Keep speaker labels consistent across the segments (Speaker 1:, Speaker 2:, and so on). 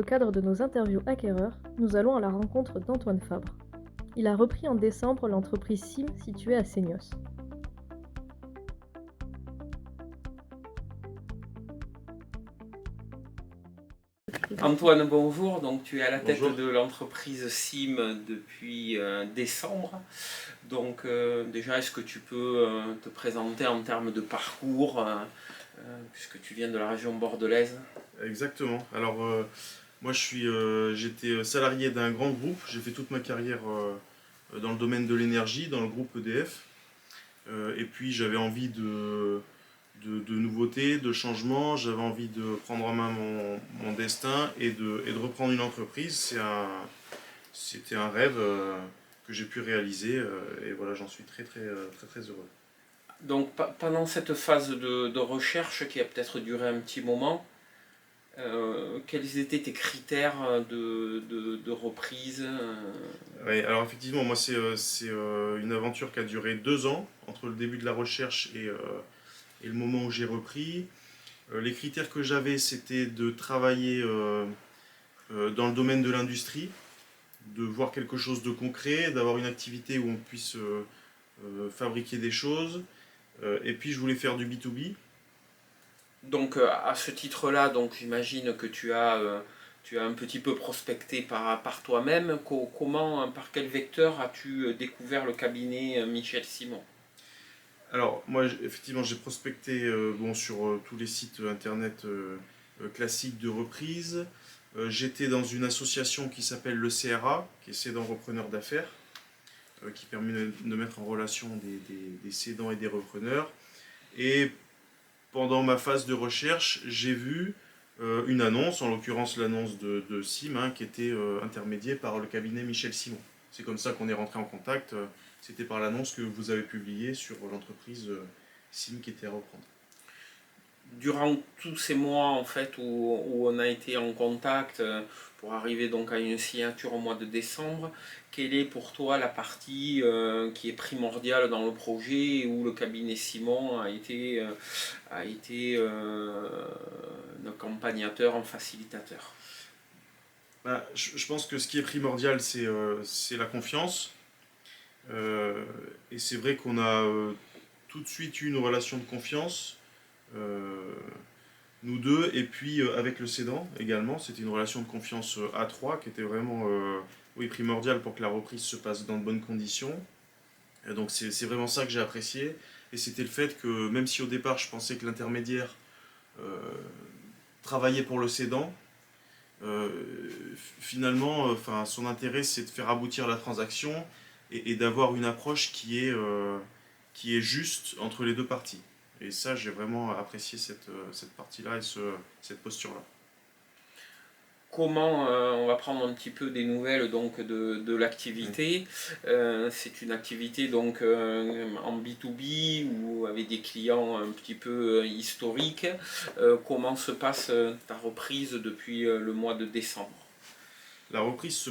Speaker 1: le cadre de nos interviews acquéreurs, nous allons à la rencontre d'Antoine Fabre. Il a repris en décembre l'entreprise SIM située à Seignos.
Speaker 2: Antoine, bonjour. Donc, tu es à la tête
Speaker 3: Bonjour.
Speaker 2: de l'entreprise SIM depuis décembre. Donc, déjà, est-ce que tu peux te présenter en termes de parcours, puisque tu viens de la région bordelaise?
Speaker 3: Exactement. Alors, moi, j'étais salarié d'un grand groupe. J'ai fait toute ma carrière dans le domaine de l'énergie, dans le groupe EDF. Et puis, j'avais envie de nouveautés, de changements. J'avais envie de prendre en main mon destin et de reprendre une entreprise. C'était un rêve que j'ai pu réaliser. Et voilà, j'en suis très heureux.
Speaker 2: Donc, pendant cette phase de recherche qui a peut-être duré un petit moment, quels étaient tes critères de reprise?
Speaker 3: Ouais, alors effectivement, moi c'est une aventure qui a duré 2 ans entre le début de la recherche et le moment où j'ai repris. Les critères que j'avais, c'était de travailler dans le domaine de l'industrie, de voir quelque chose de concret, d'avoir une activité où on puisse fabriquer des choses. Et puis je voulais faire du B2B.
Speaker 2: Donc à ce titre-là, donc j'imagine que tu as un petit peu prospecté par toi-même. Comment, par quel vecteur as-tu découvert le cabinet Michel Simon?
Speaker 3: Alors moi effectivement j'ai prospecté sur tous les sites internet classiques de reprise. J'étais dans une association qui s'appelle le CRA, qui est Cédant Repreneur d'affaires, qui permet de mettre en relation des cédants et des repreneurs. Et pendant ma phase de recherche, j'ai vu une annonce, en l'occurrence l'annonce de SIM, hein, qui était intermédiée par le cabinet Michel Simon. C'est comme ça qu'on est rentré en contact. C'était par l'annonce que vous avez publiée sur l'entreprise SIM qui était à reprendre.
Speaker 2: Durant tous ces mois en fait où on a été en contact pour arriver donc à une signature au mois de décembre, quelle est pour toi la partie qui est primordiale dans le projet où le cabinet Simon a été un accompagnateur, un facilitateur?
Speaker 3: Je pense que ce qui est primordial, c'est la confiance. Et c'est vrai qu'on a tout de suite eu une relation de confiance, nous deux, et puis avec le cédant également. C'était une relation de confiance à trois qui était vraiment primordiale pour que la reprise se passe dans de bonnes conditions. Et donc c'est vraiment ça que j'ai apprécié. Et c'était le fait que même si au départ je pensais que l'intermédiaire travaillait pour le cédant, finalement, son intérêt c'est de faire aboutir la transaction et d'avoir une approche qui est juste entre les deux parties. Et ça, j'ai vraiment apprécié cette partie-là et cette posture-là.
Speaker 2: Comment, on va prendre un petit peu des nouvelles donc de l'activité. C'est une activité donc en B2B ou avec des clients un petit peu historiques. Comment se passe ta reprise depuis le mois de décembre?
Speaker 3: La reprise se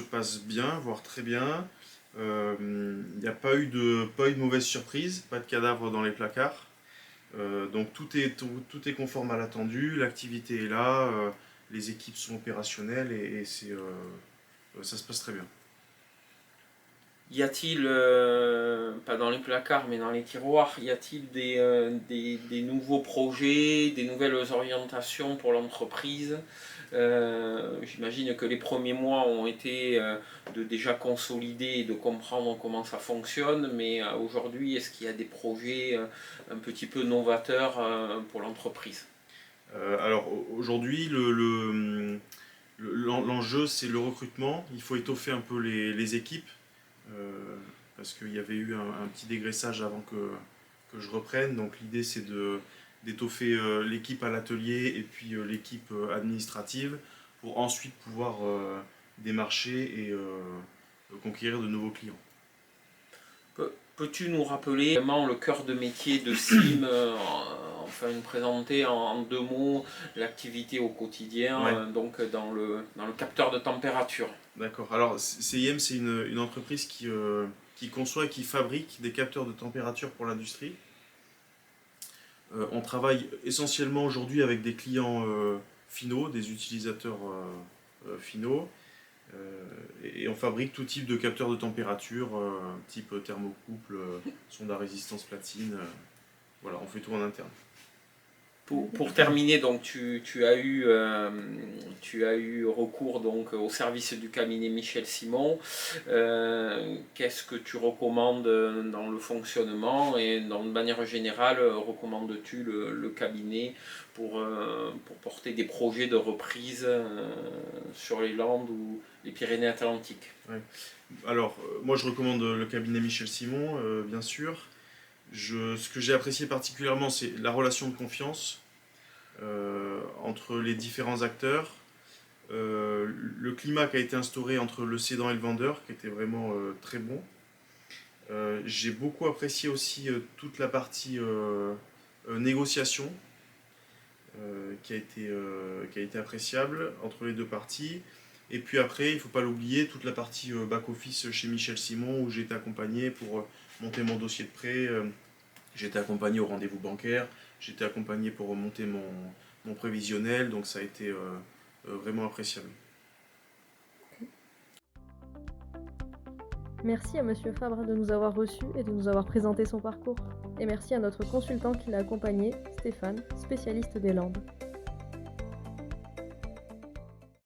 Speaker 3: passe bien, voire très bien. Il n'y a pas eu de mauvaise surprise, pas de cadavres dans les placards. Donc tout est conforme à l'attendu, l'activité est là, les équipes sont opérationnelles et ça se passe très bien.
Speaker 2: Y a-t-il, pas dans les placards mais dans les tiroirs, y a-t-il des nouveaux projets, des nouvelles orientations pour l'entreprise? J'imagine que les premiers mois ont été de déjà consolider et de comprendre comment ça fonctionne, mais aujourd'hui, est-ce qu'il y a des projets un petit peu novateurs pour l'entreprise?
Speaker 3: Alors aujourd'hui, l'enjeu c'est le recrutement. Il faut étoffer un peu les équipes parce qu'il y avait eu un petit dégraissage avant que je reprenne. Donc l'idée c'est d'étoffer l'équipe à l'atelier et puis l'équipe administrative pour ensuite pouvoir démarcher et conquérir de nouveaux clients.
Speaker 2: Peux-tu nous rappeler vraiment le cœur de métier de SIM, enfin nous présenter en deux mots l'activité au quotidien,
Speaker 3: Ouais.
Speaker 2: Donc dans le capteur de température?
Speaker 3: D'accord. Alors CIM c'est une entreprise qui conçoit et qui fabrique des capteurs de température pour l'industrie. On travaille essentiellement aujourd'hui avec des clients finaux, des utilisateurs finaux. Et on fabrique tout type de capteurs de température, type thermocouple, sonde à résistance platine. Voilà, on fait tout en interne.
Speaker 2: Pour terminer, donc tu as eu recours donc au service du cabinet Michel Simon. Qu'est-ce que tu recommandes dans le fonctionnement et de manière générale, recommandes-tu le cabinet pour porter des projets de reprise sur les Landes ou les Pyrénées-Atlantiques?
Speaker 3: Ouais. Alors, moi je recommande le cabinet Michel Simon, bien sûr. Ce que j'ai apprécié particulièrement, c'est la relation de confiance entre les différents acteurs. Le climat qui a été instauré entre le cédant et le vendeur, qui était vraiment très bon. J'ai beaucoup apprécié aussi toute la partie négociation, qui a été appréciable entre les deux parties. Et puis après, il ne faut pas l'oublier, toute la partie back-office chez Michel Simon, où j'ai été accompagné pour monter mon dossier de prêt. J'ai été accompagné au rendez-vous bancaire, j'ai été accompagné pour remonter mon prévisionnel, donc ça a été vraiment appréciable.
Speaker 1: Merci à Monsieur Fabre de nous avoir reçus et de nous avoir présenté son parcours. Et merci à notre consultant qui l'a accompagné, Stéphane, spécialiste des Landes.